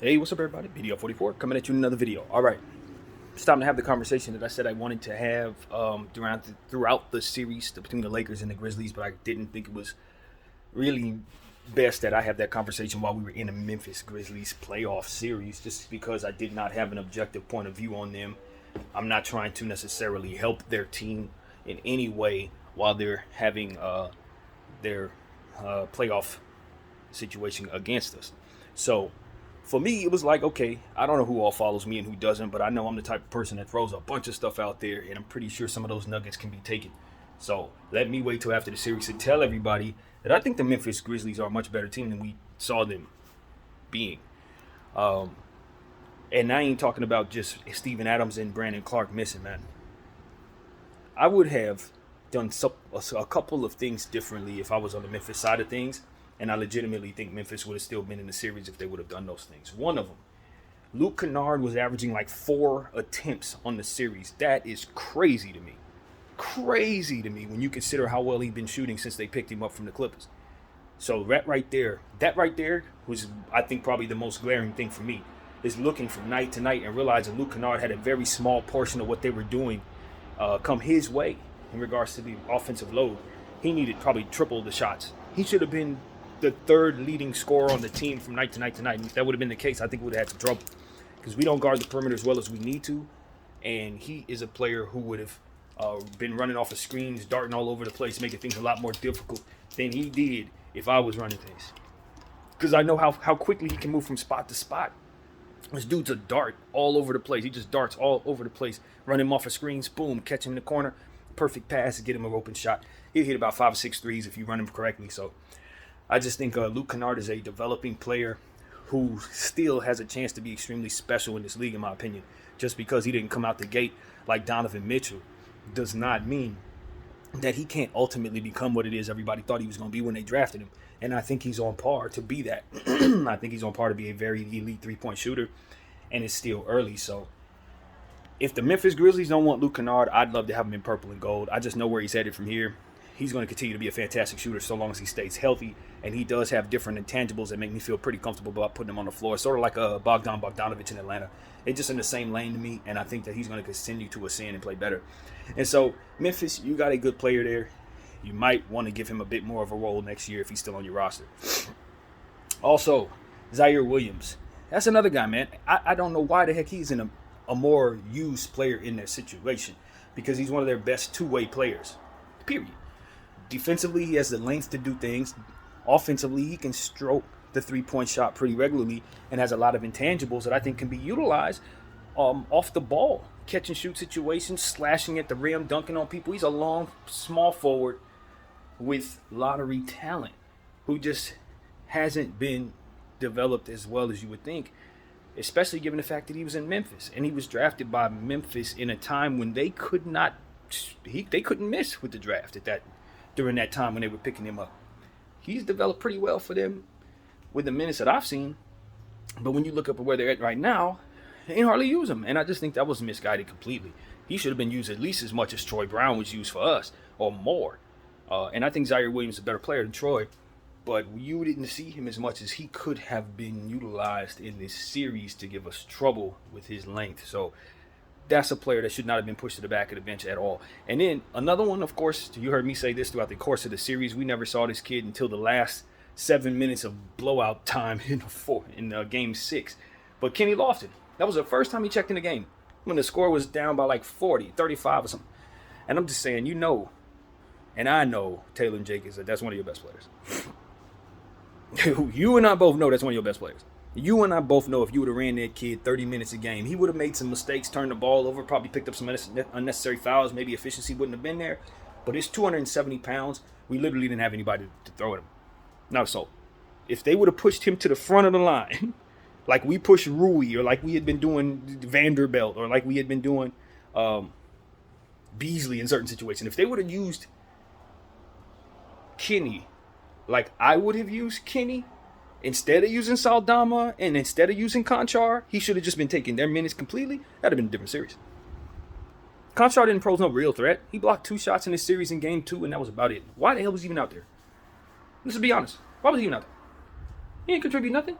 Hey, what's up, everybody? BDL 44 coming at you in another video. All right, it's time to have the conversation that I said I wanted to have throughout the series between the Lakers and the Grizzlies, but I didn't think it was really best that I have that conversation while we were in a Memphis Grizzlies playoff series, just because I did not have an objective point of view on them. I'm not trying to necessarily help their team in any way while they're having their playoff situation against us. So for me, it was like, okay, I don't know who all follows me and who doesn't, but I know I'm the type of person that throws a bunch of stuff out there, and I'm pretty sure some of those nuggets can be taken. So let me wait till after the series to tell everybody that I think the Memphis Grizzlies are a much better team than we saw them being. And I ain't talking about just Steven Adams and Brandon Clark missing, man. I would have done a couple of things differently if I was on the Memphis side of things. And I legitimately think Memphis would have still been in the series if they would have done those things. One of them, Luke Kennard was averaging like 4 attempts on the series. That is crazy to me. Crazy to me when you consider how well he's been shooting since they picked him up from the Clippers. So that right there was, I think, probably the most glaring thing for me, is looking from night to night and realizing Luke Kennard had a very small portion of what they were doing come his way in regards to the offensive load. He needed probably triple the shots. He should have been the third leading scorer on the team from night to night to night. And if that would have been the case, I think we would have had some trouble, because we don't guard the perimeter as well as we need to. And he is a player who would have been running off of screens, darting all over the place, making things a lot more difficult than he did if I was running things. Because I know how quickly he can move from spot to spot. This dude's a dart all over the place. He just darts all over the place. Run him off of screens, boom, catch him in the corner. Perfect pass to get him an open shot. He'll hit about 5 or 6 threes if you run him correctly. So I just think Luke Kennard is a developing player who still has a chance to be extremely special in this league, in my opinion. Just because he didn't come out the gate like Donovan Mitchell does not mean that he can't ultimately become what it is everybody thought he was going to be when they drafted him. And I think he's on par to be that. I think he's on par to be a very elite three-point shooter, and it's still early. So if the Memphis Grizzlies don't want Luke Kennard, I'd love to have him in purple and gold. I just know where he's headed from here. He's going to continue to be a fantastic shooter so long as he stays healthy, and he does have different intangibles that make me feel pretty comfortable about putting him on the floor. Sort of like Bogdan Bogdanovic in Atlanta. They're just in the same lane to me, and I think that he's going to continue to ascend and play better. And so, Memphis, you got a good player there. You might want to give him a bit more of a role next year if he's still on your roster. Also, Zaire Williams. That's another guy, man. I don't know why the heck he's in a more used player in their situation, because he's one of their best two-way players, period. Defensively, he has the length to do things. Offensively, he can stroke the three-point shot pretty regularly and has a lot of intangibles that I think can be utilized off the ball. Catch and shoot situations, slashing at the rim, dunking on people. He's a long, small forward with lottery talent who just hasn't been developed as well as you would think, especially given the fact that he was in Memphis. And he was drafted by Memphis in a time when they couldn't miss with the draft during that time when they were picking him up. He's developed pretty well for them with the minutes that I've seen. But when you look up at where they're at right now, they ain't hardly use him. And I just think that was misguided completely. He should have been used at least as much as Troy Brown was used for us, or more. And I think Zaire Williams is a better player than Troy. But you didn't see him as much as he could have been utilized in this series to give us trouble with his length. So that's a player that should not have been pushed to the back of the bench at all. And then another one, of course, you heard me say this throughout the course of the series. We never saw this kid until the last 7 minutes of blowout time in Game 6. But Kenny Lofton, that was the first time he checked in the game when the score was down by like 40, 35 or something. And I'm just saying, and I know, Taylor and Jake, that's one of your best players. You and I both know that's one of your best players. You and I both know if you would have ran that kid 30 minutes a game, he would have made some mistakes, turned the ball over, probably picked up some unnecessary fouls. Maybe efficiency wouldn't have been there. But it's 270 pounds. We literally didn't have anybody to throw at him. Now, so if they would have pushed him to the front of the line, like we pushed Rui, or like we had been doing Vanderbilt, or like we had been doing Beasley in certain situations, if they would have used Kenny like I would have used Kenny, instead of using Saldama and instead of using Conchar, he should have just been taking their minutes completely. That would have been a different series. Conchar didn't pose no real threat. He blocked 2 shots in this series in Game 2, and that was about it. Why the hell was he even out there? Let's be honest. Why was he even out there? He didn't contribute nothing.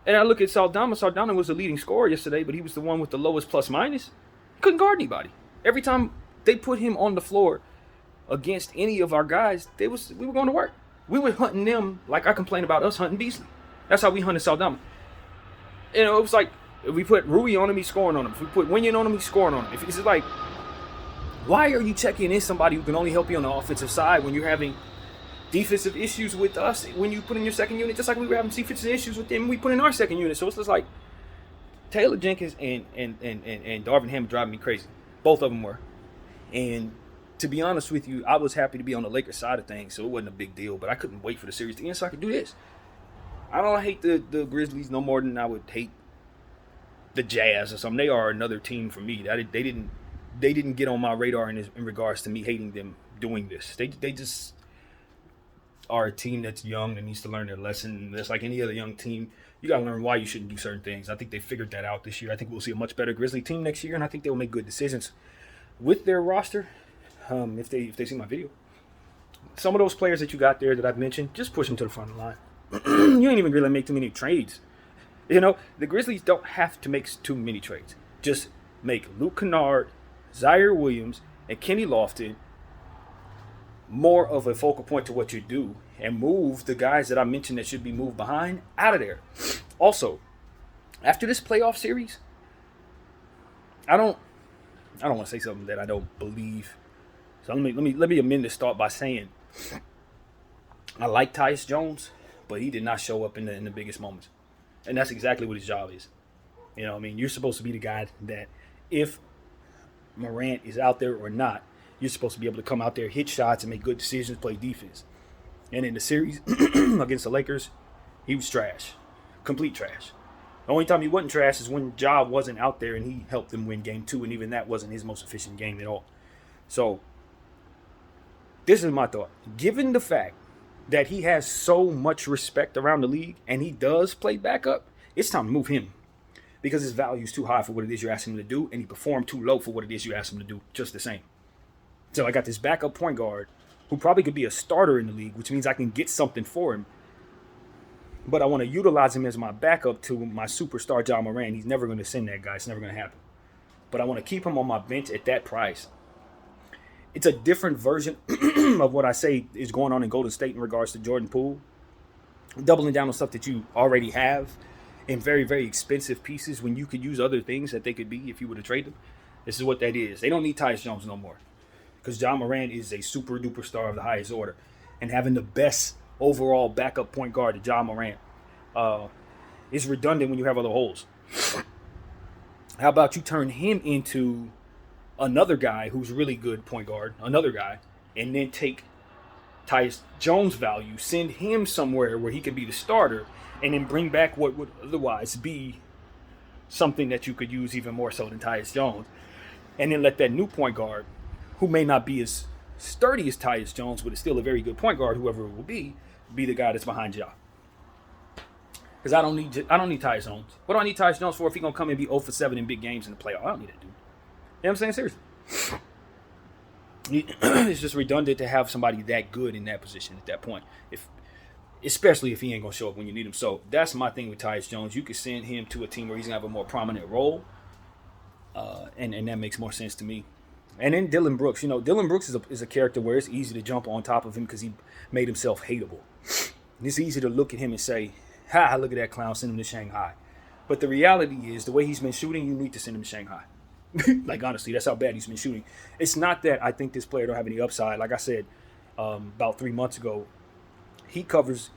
And I look at Saldana. Saldana was the leading scorer yesterday, but he was the one with the lowest plus minus. He couldn't guard anybody. Every time they put him on the floor against any of our guys, we were going to work. We were hunting them like I complained about us hunting Beasley. That's how we hunted Saldana. It was like if we put Rui on him, he's scoring on him. If we put Winion on him, he's scoring on him. It's like, why are you checking in somebody who can only help you on the offensive side when you're having defensive issues with us when you put in your second unit, just like we were having defensive issues with them when we put in our second unit? So it's just like Taylor Jenkins and Darvin Ham driving me crazy. Both of them were. And to be honest with you, I was happy to be on the Lakers side of things, so it wasn't a big deal. But I couldn't wait for the series to end so I could do this. I don't hate the Grizzlies no more than I would hate the Jazz or something. They are another team for me. They didn't get on my radar in regards to me hating them doing this. They just are a team that's young and needs to learn their lesson. Just like any other young team, you got to learn why you shouldn't do certain things. I think they figured that out this year. I think we'll see a much better Grizzly team next year, and I think they will make good decisions with their roster. If they see my video, some of those players that you got there that I've mentioned, just push them to the front of the line. You ain't even really make too many trades. The Grizzlies don't have to make too many trades. Just make Luke Kennard, Zaire Williams, and Kenny Lofton more of a focal point to what you do, and move the guys that I mentioned that should be moved behind out of there. Also, after this playoff series, I don't want to say something that I don't believe. So let me amend this thought by saying I like Tyus Jones, but he did not show up in the biggest moments. And that's exactly what his job is. You're supposed to be the guy that if Morant is out there or not, you're supposed to be able to come out there, hit shots, and make good decisions, play defense. And in the series against the Lakers, he was trash. Complete trash. The only time he wasn't trash is when Ja wasn't out there and he helped them win game 2, and even that wasn't his most efficient game at all. So, this is my thought. Given the fact that he has so much respect around the league and he does play backup, it's time to move him. Because his value is too high for what it is you're asking him to do, and he performed too low for what it is you asked him to do just the same. So I got this backup point guard who probably could be a starter in the league, which means I can get something for him. But I want to utilize him as my backup to my superstar Ja Morant. He's never going to send that guy. It's never going to happen. But I want to keep him on my bench at that price. It's a different version of what I say is going on in Golden State in regards to Jordan Poole. Doubling down on stuff that you already have in very, very expensive pieces when you could use other things that they could be if you were to trade them. This is what that is. They don't need Tyus Jones no more. Because Ja Morant is a super duper star of the highest order. And having the best overall backup point guard to Ja Morant is redundant when you have other holes. How about you turn him into another guy who's really good point guard, another guy, and then take Tyus Jones' value, send him somewhere where he can be the starter, and then bring back what would otherwise be something that you could use even more so than Tyus Jones, and then let that new point guard, who may not be as sturdy as Tyus Jones, but is still a very good point guard, whoever it will be the guy that's behind Ja. Because I don't need Tyus Jones. What do I need Tyus Jones for if he's going to come and be 0 for 7 in big games in the playoff? I don't need that dude. You know what I'm saying? Seriously. It's just redundant to have somebody that good in that position at that point, especially if he ain't going to show up when you need him. So that's my thing with Tyus Jones. You could send him to a team where he's going to have a more prominent role, and that makes more sense to me. And then Dylan Brooks. Dylan Brooks is a character where it's easy to jump on top of him because he made himself hateable. And it's easy to look at him and say, ha, look at that clown, send him to Shanghai. But the reality is, the way he's been shooting, you need to send him to Shanghai. Like, honestly, that's how bad he's been shooting. It's not that I think this player don't have any upside. Like I said about 3 months ago, he covers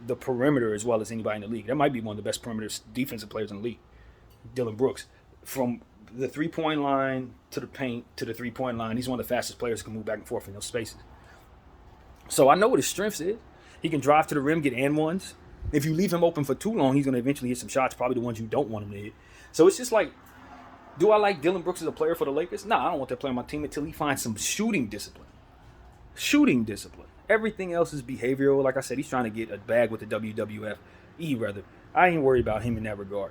the perimeter as well as anybody in the league. That might be one of the best perimeter defensive players in the league, Dylan Brooks. From the three-point line to the paint to the three-point line, he's one of the fastest players who can move back and forth in those spaces. So I know what his strengths is. He can drive to the rim, get and ones. If you leave him open for too long, he's going to eventually hit some shots, probably the ones you don't want him to hit. So it's just like, do I like Dylan Brooks as a player for the Lakers? No, I don't want that player on my team until he finds some shooting discipline. Everything else is behavioral. Like I said, he's trying to get a bag with the WWF, rather. I ain't worried about him in that regard.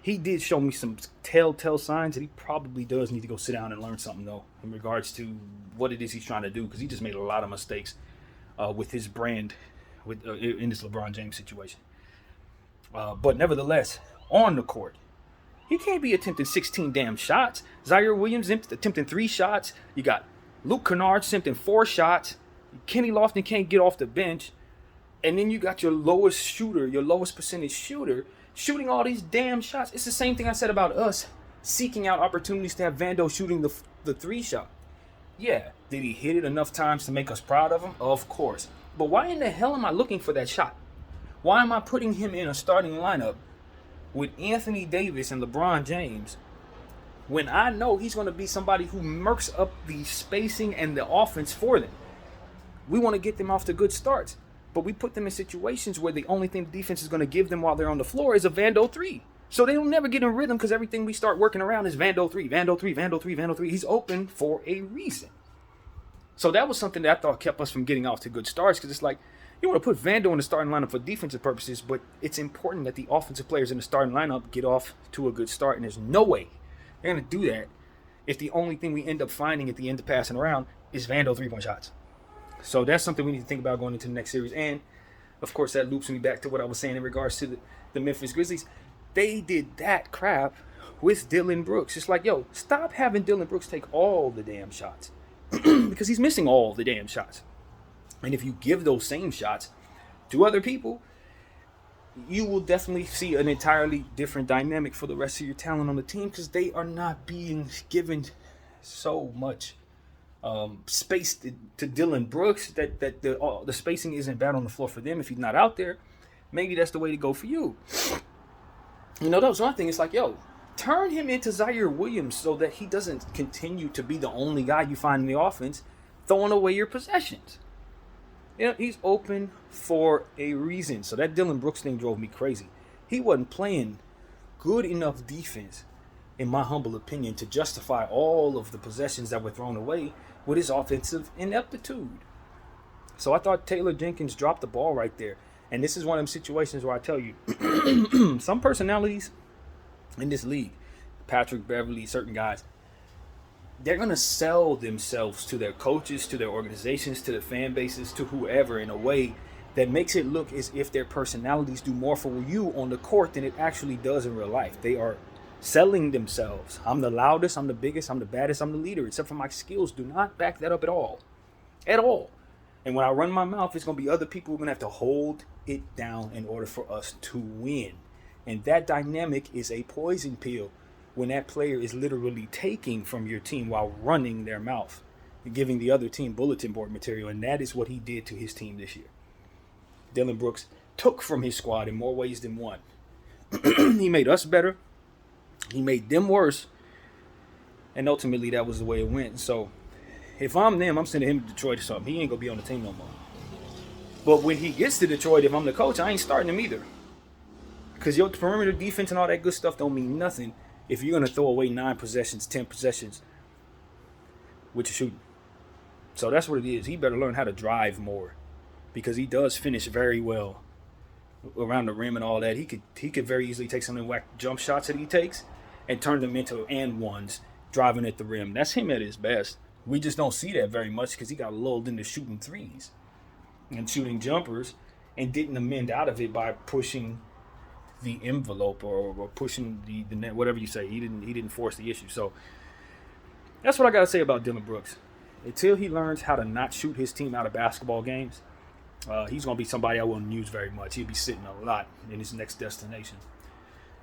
He did show me some telltale signs that he probably does need to go sit down and learn something, though, in regards to what it is he's trying to do, because he just made a lot of mistakes with his brand in this LeBron James situation. But nevertheless, on the court, he can't be attempting 16 damn shots. Zaire Williams attempting 3 shots. You got Luke Kennard attempting 4 shots. Kenny Lofton can't get off the bench. And then you got your lowest shooter, your lowest percentage shooter, shooting all these damn shots. It's the same thing I said about us seeking out opportunities to have Vando shooting the 3 shot. Yeah, did he hit it enough times to make us proud of him? Of course. But why in the hell am I looking for that shot? Why am I putting him in a starting lineup with Anthony Davis and LeBron James when I know he's going to be somebody who murks up the spacing and the offense for them? We want to get them off to good starts, but we put them in situations where the only thing the defense is going to give them while they're on the floor is a Vando 3. So they'll never get in rhythm because everything we start working around is Vando 3, Vando 3, Vando 3, Vando 3. He's open for a reason. So that was something that I thought kept us from getting off to good starts, because it's like, you want to put Vando in the starting lineup for defensive purposes, but it's important that the offensive players in the starting lineup get off to a good start, and there's no way they're going to do that if the only thing we end up finding at the end of passing around is Vando 3-point shots. So that's something we need to think about going into the next series. And, of course, that loops me back to what I was saying in regards to the Memphis Grizzlies. They did that crap with Dillon Brooks. It's like, yo, stop having Dillon Brooks take all the damn shots because he's missing all the damn shots. And if you give those same shots to other people, you will definitely see an entirely different dynamic for the rest of your talent on the team, because they are not being given so much space to Dillon Brooks that the spacing isn't bad on the floor for them. If he's not out there, maybe that's the way to go for you. You know, that was one thing. It's like, yo, turn him into Zaire Williams so that he doesn't continue to be the only guy you find in the offense throwing away your possessions. You know, he's open for a reason. So that Dillon Brooks thing drove me crazy. He wasn't playing good enough defense, in my humble opinion, to justify all of the possessions that were thrown away with his offensive ineptitude. So I thought Taylor Jenkins dropped the ball right there. And this is one of them situations where I tell you, some personalities in this league, Patrick Beverley, certain guys, they're going to sell themselves to their coaches, to their organizations, to their fan bases, to whoever in a way that makes it look as if their personalities do more for you on the court than it actually does in real life. They are selling themselves. I'm the loudest, I'm the biggest, I'm the baddest, I'm the leader, except for my skills do not back that up at all. At all. And when I run my mouth, it's going to be other people who are going to have to hold it down in order for us to win. And that dynamic is a poison pill when that player is literally taking from your team while running their mouth and giving the other team bulletin board material. And that is what he did to his team this year. Dillon Brooks took from his squad in more ways than one. He made us better. He made them worse. And ultimately, that was the way it went. So, if I'm them, I'm sending him to Detroit or something. He ain't going to be on the team no more. But when he gets to Detroit, if I'm the coach, I ain't starting him either. Because your perimeter defense and all that good stuff don't mean nothing if you're going to throw away 9 possessions, 10 possessions with your shooting. So that's what it is. He better learn how to drive more, because he does finish very well around the rim and all that. He could very easily take some of the whack jump shots that he takes and turn them into and ones driving at the rim. That's him at his best. We just don't see that very much because he got lulled into shooting threes and shooting jumpers and didn't amend out of it by pushing the envelope or pushing the net, whatever you say. He didn't force the issue. So that's what I got to say about Dillon Brooks. Until he learns how to not shoot his team out of basketball games, he's going to be somebody I wouldn't use very much. He'll be sitting a lot in his next destination.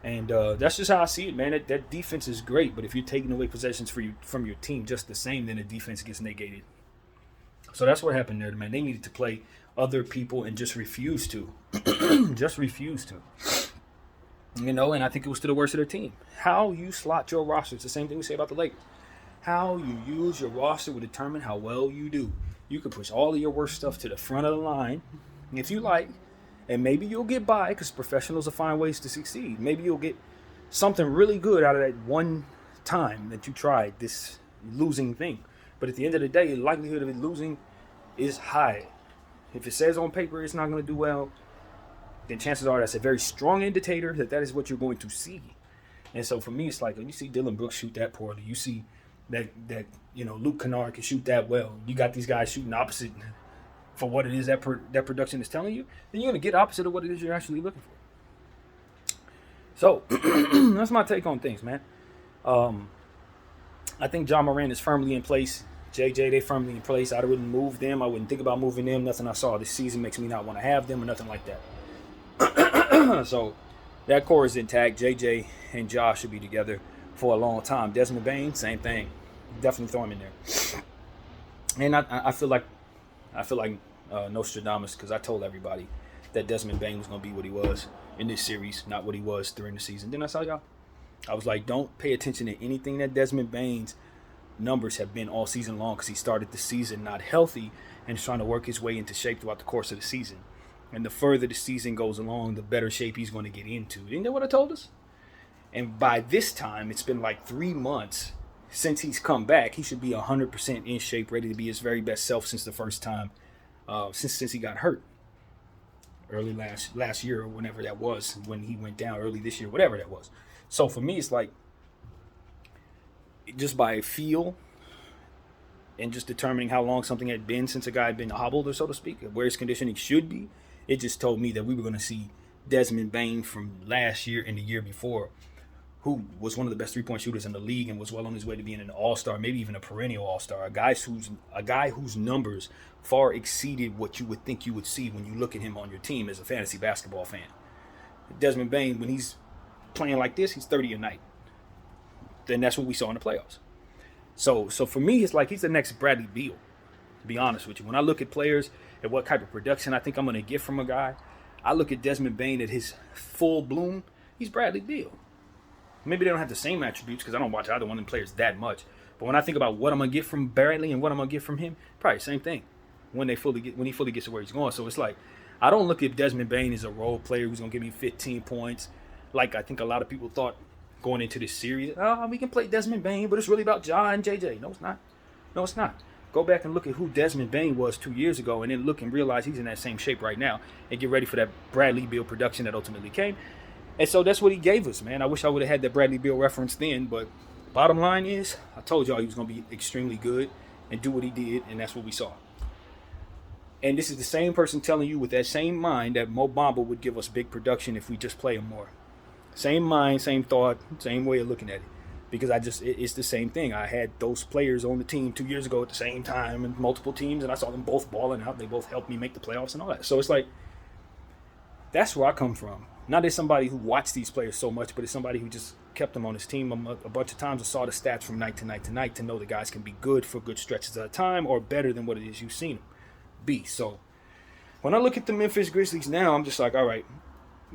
And that's just how I see it, man. That defense is great, but if you're taking away possessions from your team just the same, then the defense gets negated. So that's what happened there, man. They needed to play other people and just refuse to. Just refuse to. You know, and I think it was to the worst of their team. How you slot your roster, it's the same thing we say about the Lakers. How you use your roster will determine how well you do. You can push all of your worst stuff to the front of the line if you like, and maybe you'll get by because professionals will find ways to succeed. Maybe you'll get something really good out of that one time that you tried this losing thing. But at the end of the day, the likelihood of it losing is high. If it says on paper it's not going to do well, then chances are that's a very strong indicator that is what you're going to see. And so for me, it's like when you see Dillon Brooks shoot that poorly, you see that Luke Kennard can shoot that well. You got these guys shooting opposite for what it is that production is telling you, then you're going to get opposite of what it is you're actually looking for. So that's my take on things, man. Um, I think John Moran is firmly in place. JJ, they firmly in place. I wouldn't move them. I wouldn't think about moving them. Nothing I saw this season makes me not want to have them or nothing like that. So that core is intact. JJ and Josh should be together for a long time. Desmond Bain, same thing. Definitely throw him in there. And I feel like Nostradamus, because I told everybody that Desmond Bain was going to be what he was in this series, not what he was during the season. Didn't I tell y'all? I was like, don't pay attention to anything that Desmond Bain's numbers have been all season long, because he started the season not healthy and is trying to work his way into shape throughout the course of the season. And the further the season goes along, the better shape he's going to get into. Isn't that what I told us? And by this time, it's been like 3 months since he's come back. He should be 100% in shape, ready to be his very best self since the first time, since he got hurt early last year or whenever that was, when he went down early this year, whatever that was. So for me, it's like, just by feel and just determining how long something had been since a guy had been hobbled, or so to speak, where his conditioning should be, it just told me that we were going to see Desmond Bain from last year and the year before, who was one of the best three-point shooters in the league and was well on his way to being an all-star, maybe even a perennial all-star, a guy whose numbers far exceeded what you would think you would see when you look at him on your team as a fantasy basketball fan. Desmond Bain, when he's playing like this, he's 30 a night. Then that's what we saw in the playoffs. So for me, it's like he's the next Bradley Beal, to be honest with you. When I look at players and what type of production I think I'm going to get from a guy, I look at Desmond Bain at his full bloom. He's Bradley Beal. Maybe they don't have the same attributes because I don't watch either one of them players that much. But when I think about what I'm going to get from Bradley and what I'm going to get from him, probably the same thing when he fully gets to where he's going. So it's like, I don't look at Desmond Bain as a role player who's going to give me 15 points like I think a lot of people thought going into this series. Oh, we can play Desmond Bain, but it's really about Ja and JJ. No, it's not. No, it's not. Go back and look at who Desmond Bain was 2 years ago, and then look and realize he's in that same shape right now, and get ready for that Bradley Beal production that ultimately came. And so that's what he gave us, man. I wish I would have had that Bradley Beal reference then, but bottom line is, I told y'all he was going to be extremely good and do what he did, and that's what we saw. And this is the same person telling you with that same mind that Mo Bamba would give us big production if we just play him more. Same mind, same thought, same way of looking at it. Because it's the same thing. I had those players on the team 2 years ago at the same time and multiple teams, and I saw them both balling out. They both helped me make the playoffs and all that. So it's like, that's where I come from. Not as somebody who watched these players so much, but as somebody who just kept them on his team a bunch of times and saw the stats from night to night to night to know the guys can be good for good stretches at a time or better than what it is you've seen them be. So when I look at the Memphis Grizzlies now, I'm just like, all right,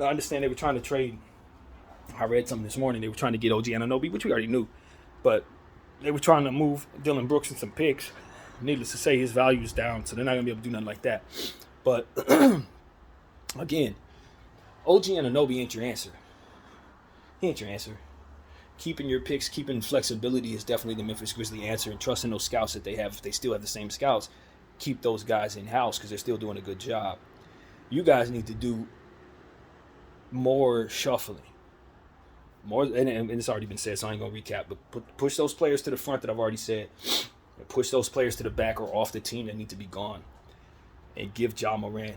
I understand they were trying to trade. I read something this morning. They were trying to get OG Anunoby, which we already knew. But they were trying to move Dylan Brooks and some picks. Needless to say, his value is down, so they're not going to be able to do nothing like that. But, again, OG Anunoby ain't your answer. He ain't your answer. Keeping your picks, keeping flexibility is definitely the Memphis Grizzlies answer, and trusting those scouts that they have, if they still have the same scouts, keep those guys in-house because they're still doing a good job. You guys need to do more shuffling. More, and it's already been said, so I ain't going to recap, but push those players to the front that I've already said. And push those players to the back or off the team that need to be gone. And give Ja Morant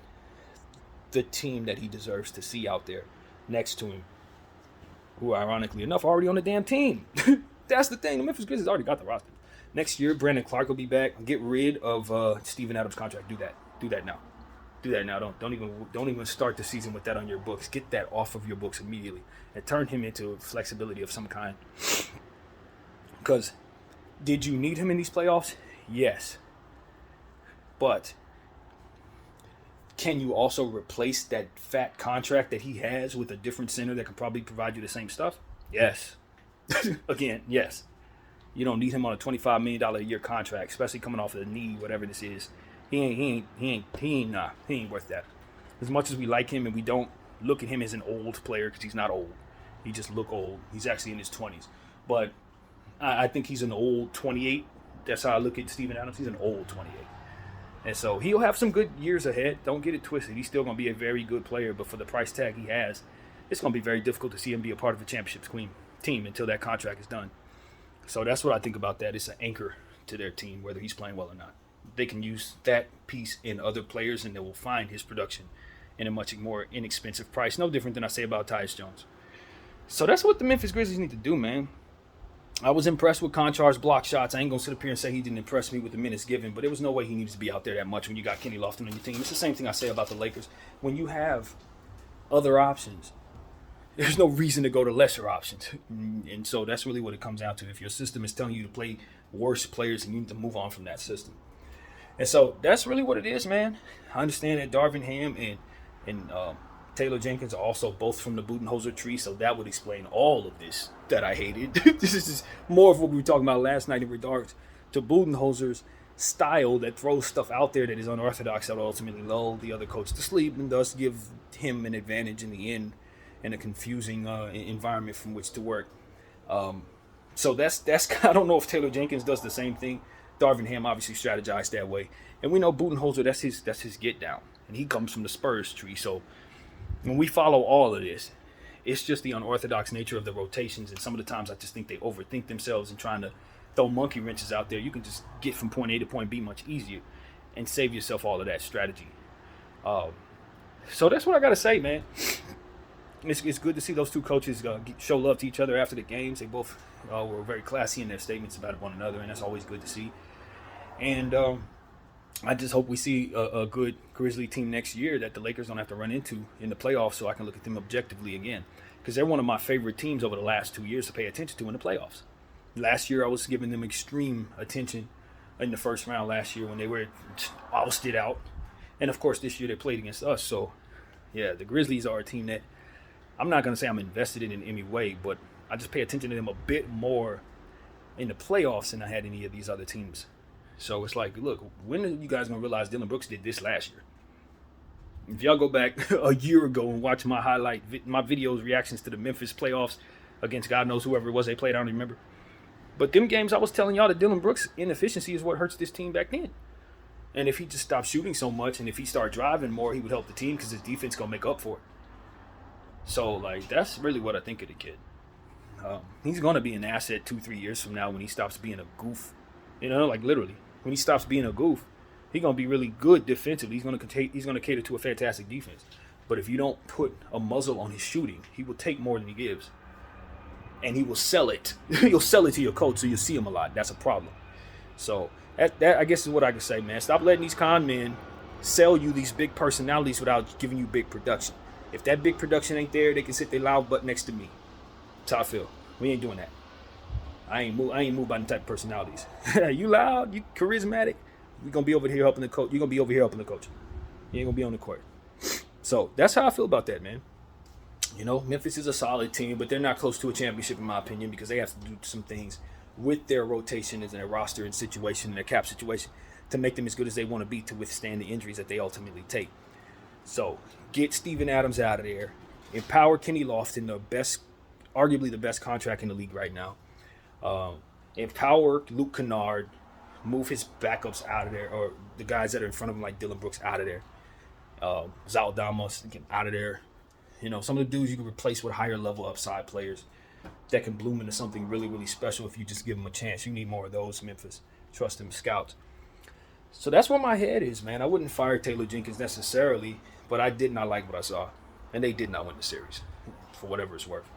the team that he deserves to see out there next to him, who, ironically enough, already on the damn team. That's the thing. The Memphis Grizzlies already got the roster. Next year, Brandon Clark will be back. Get rid of Steven Adams' contract. Do that. Do that now. Do that now. Don't even start the season with that on your books. Get that off of your books immediately and turn him into flexibility of some kind. Because did you need him in these playoffs? Yes. But can you also replace that fat contract that he has with a different center that can probably provide you the same stuff? Yes. Again, yes. You don't need him on a $25 million a year contract, especially coming off of the knee, whatever this is. He ain't worth that. As much as we like him and we don't look at him as an old player, because he's not old. He just look old. He's actually in his 20s. But I think he's an old 28. That's how I look at Steven Adams. He's an old 28. And so he'll have some good years ahead. Don't get it twisted. He's still going to be a very good player. But for the price tag he has, it's going to be very difficult to see him be a part of a championship team until that contract is done. So that's what I think about that. It's an anchor to their team, whether he's playing well or not. They can use that piece in other players, and they will find his production in a much more inexpensive price. No different than I say about Tyus Jones. So that's what the Memphis Grizzlies need to do, man. I was impressed with Conchar's block shots. I ain't gonna sit up here and say he didn't impress me with the minutes given, but there was no way he needs to be out there that much when you got Kenny Lofton on your team. It's the same thing I say about the Lakers. When you have other options, there's no reason to go to lesser options. And so that's really what it comes down to. If your system is telling you to play worse players, and you need to move on from that system. And so that's really what it is, man. I understand that Darvin Ham and Taylor Jenkins are also both from the Budenholzer tree, so that would explain all of this that I hated. This is more of what we were talking about last night in regards to Budenholzer's style that throws stuff out there that is unorthodox that will ultimately lull the other coach to sleep and thus give him an advantage in the end in a confusing environment from which to work. So that's I don't know if Taylor Jenkins does the same thing. Darvin Ham obviously strategized that way, and we know Budenholzer, that's his get down, and he comes from the Spurs tree. So when we follow all of this, it's just the unorthodox nature of the rotations, and some of the times I just think they overthink themselves and trying to throw monkey wrenches out there. You can just get from point A to point B much easier and save yourself all of that strategy. So that's what I got to say, man. It's good to see those two coaches show love to each other after the games. They both were very classy in their statements about one another, and that's always good to see. And I just hope we see a good Grizzly team next year that the Lakers don't have to run into in the playoffs, so I can look at them objectively again. Because they're one of my favorite teams over the last 2 years to pay attention to in the playoffs. Last year, I was giving them extreme attention in the first round last year when they were ousted out. And, of course, this year they played against us. So, yeah, the Grizzlies are a team that I'm not going to say I'm invested in any way, but I just pay attention to them a bit more in the playoffs than I had any of these other teams. So it's like, look, when are you guys going to realize Dillon Brooks did this last year? If y'all go back a year ago and watch my videos, reactions to the Memphis playoffs against God knows whoever it was they played, I don't even remember. But them games, I was telling y'all that Dillon Brooks' inefficiency is what hurts this team back then. And if he just stopped shooting so much and if he started driving more, he would help the team because his defense going to make up for it. So, like, that's really what I think of the kid. He's going to be an asset 2-3 years from now when he stops being a goof. You know, like literally. When he stops being a goof, he's going to be really good defensively. He's going to cater to a fantastic defense. But if you don't put a muzzle on his shooting, he will take more than he gives. And he will sell it. He'll sell it to your coach, so you'll see him a lot. That's a problem. So that I guess is what I can say, man. Stop letting these con men sell you these big personalities without giving you big production. If that big production ain't there, they can sit their loud butt next to me. That's how I feel. We ain't doing that. I ain't moved by the type of personalities. You loud, you charismatic. We're gonna be over here helping the coach. You're gonna be over here helping the coach. You ain't gonna be on the court. So that's how I feel about that, man. You know, Memphis is a solid team, but they're not close to a championship in my opinion because they have to do some things with their rotation and their roster and situation and their cap situation to make them as good as they want to be to withstand the injuries that they ultimately take. So get Steven Adams out of there. Empower Kenny Lofton, arguably the best contract in the league right now. Empower Luke Kennard. Move his backups out of there, or the guys that are in front of him like Dillon Brooks out of there. Zaldamos, get out of there. You know, some of the dudes you can replace with higher level upside players that can bloom into something really, really special if you just give them a chance. You need more of those, Memphis. Trust them, scouts. So that's where my head is, man. I wouldn't fire Taylor Jenkins necessarily, but I did not like what I saw. And they did not win the series, for whatever it's worth.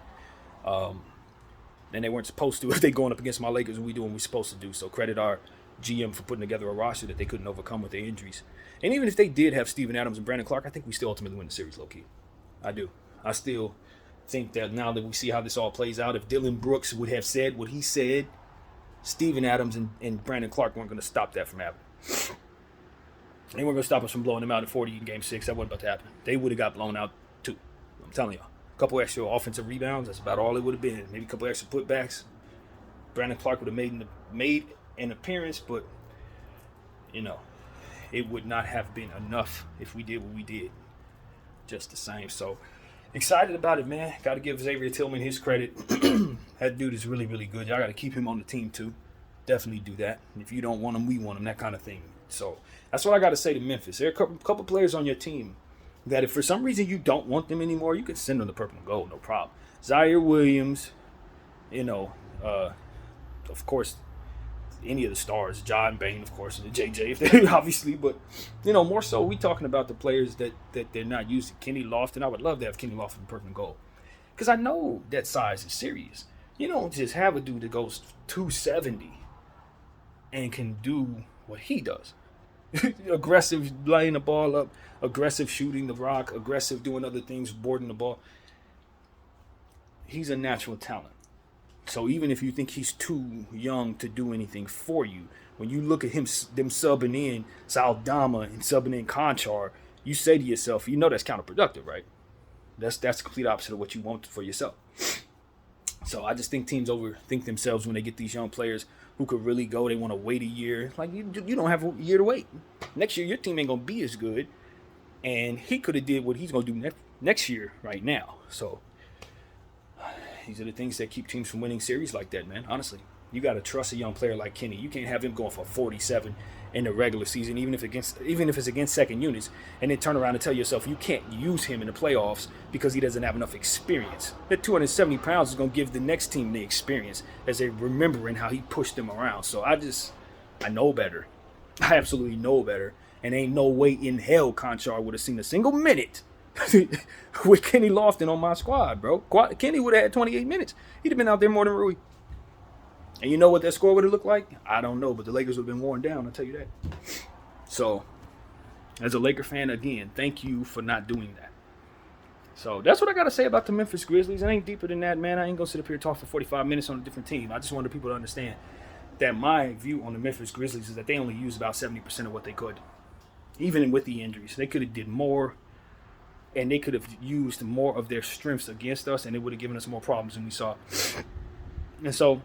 And they weren't supposed to if they going up against my Lakers and we doing what we're supposed to do. So credit our GM for putting together a roster that they couldn't overcome with their injuries. And even if they did have Steven Adams and Brandon Clark, I think we still ultimately win the series low-key. I do. I still think that now that we see how this all plays out, if Dillon Brooks would have said what he said, Steven Adams and Brandon Clark weren't going to stop that from happening. They weren't going to stop us from blowing them out at 40 in Game 6. That wasn't about to happen. They would have got blown out too. I'm telling y'all. A couple extra offensive rebounds, that's about all it would have been. Maybe a couple extra putbacks. Brandon Clark would have made an appearance, but, you know, it would not have been enough if we did what we did. Just the same. So, excited about it, man. Got to give Xavier Tillman his credit. That dude is really, really good. Y'all got to keep him on the team, too. Definitely do that. And if you don't want him, we want him, that kind of thing. So, that's what I got to say to Memphis. There are a couple players on your team that if for some reason you don't want them anymore, you can send them the purple and gold, no problem. Zaire Williams, you know, of course, any of the stars, John Bain, of course, and the JJ, obviously, but, you know, more so we talking about the players that they're not using. Kenny Lofton, I would love to have Kenny Lofton in purple and gold. Because I know that size is serious. You don't just have a dude that goes 270 and can do what he does. Aggressive laying the ball up, aggressive shooting the rock, aggressive doing other things, boarding the ball. He's a natural talent. So even if you think he's too young to do anything for you, when you look at them subbing in Saldama and subbing in Conchar, you say to yourself, you know that's counterproductive, right? That's the complete opposite of what you want for yourself. So I just think teams overthink themselves when they get these young players who could really go. They want to wait a year. Like, you don't have a year to wait. Next year, your team ain't going to be as good. And he could have did what he's going to do next year right now. So these are the things that keep teams from winning series like that, man. Honestly, you got to trust a young player like Kenny. You can't have him going for 47 in the regular season, even if it's against second units, and then turn around and tell yourself you can't use him in the playoffs because he doesn't have enough experience. That 270 pounds is going to give the next team the experience as they're remembering how he pushed them around. So I know better. I absolutely know better. And ain't no way in hell Conchar would have seen a single minute with Kenny Lofton on my squad, bro. Kenny would have had 28 minutes. He'd have been out there more than Rui. And you know what that score would have looked like? I don't know, but the Lakers would have been worn down, I'll tell you that. So, as a Laker fan, again, thank you for not doing that. So, that's what I got to say about the Memphis Grizzlies. It ain't deeper than that, man. I ain't going to sit up here and talk for 45 minutes on a different team. I just wanted people to understand that my view on the Memphis Grizzlies is that they only used about 70% of what they could. Even with the injuries. They could have did more, and they could have used more of their strengths against us, and it would have given us more problems than we saw. And so,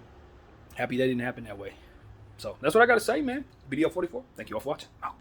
happy that didn't happen that way. So that's what I got to say, man. BDL44. Thank you all for watching. Out.